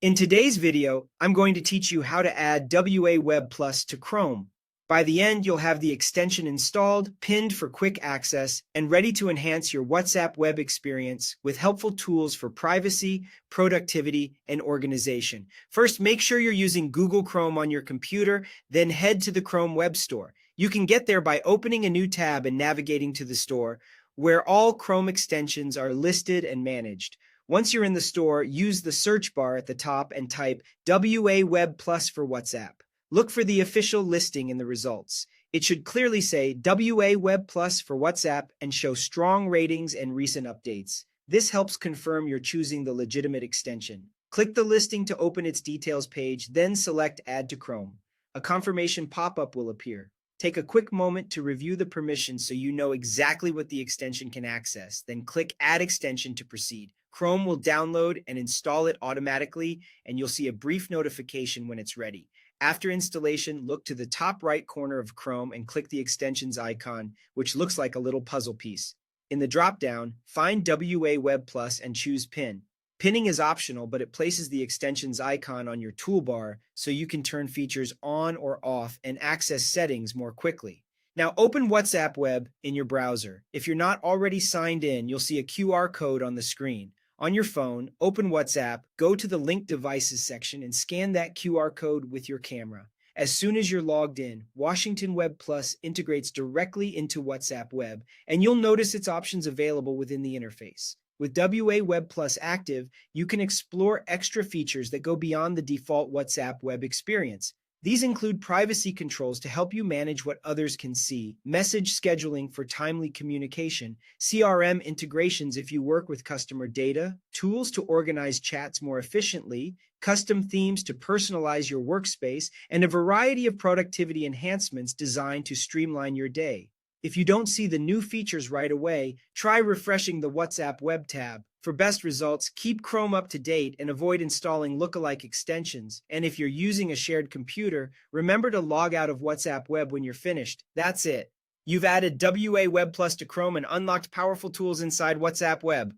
In today's video, I'm going to teach you how to add WA Web Plus to Chrome. By the end, you'll have the extension installed, pinned for quick access, and ready to enhance your WhatsApp web experience with helpful tools for privacy, productivity, and organization. First, make sure you're using Google Chrome on your computer, then head to the Chrome Web Store. You can get there by opening a new tab and navigating to the store, where all Chrome extensions are listed and managed. Once you're in the store, use the search bar at the top and type WA Web Plus for WhatsApp. Look for the official listing in the results. It should clearly say WA Web Plus for WhatsApp and show strong ratings and recent updates. This helps confirm you're choosing the legitimate extension. Click the listing to open its details page, then select Add to Chrome. A confirmation pop-up will appear. Take a quick moment to review the permissions so you know exactly what the extension can access, then click Add Extension to proceed. Chrome will download and install it automatically, and you'll see a brief notification when it's ready. After installation, look to the top right corner of Chrome and click the extensions icon, which looks like a little puzzle piece. In the drop-down, find WA Web Plus and choose Pin. Pinning is optional, but it places the extensions icon on your toolbar so you can turn features on or off and access settings more quickly. Now open WhatsApp Web in your browser. If you're not already signed in, you'll see a QR code on the screen. On your phone, open WhatsApp, go to the Linked Devices section and scan that QR code with your camera. As soon as you're logged in, Washington Web Plus integrates directly into WhatsApp Web, and you'll notice its options available within the interface. With WA Web Plus active, you can explore extra features that go beyond the default WhatsApp web experience. These include privacy controls to help you manage what others can see, message scheduling for timely communication, CRM integrations if you work with customer data, tools to organize chats more efficiently, custom themes to personalize your workspace, and a variety of productivity enhancements designed to streamline your day. If you don't see the new features right away, try refreshing the WhatsApp web tab. For best results, keep Chrome up to date and avoid installing lookalike extensions. And if you're using a shared computer, remember to log out of WhatsApp Web when you're finished. That's it. You've added WA Web Plus to Chrome and unlocked powerful tools inside WhatsApp Web.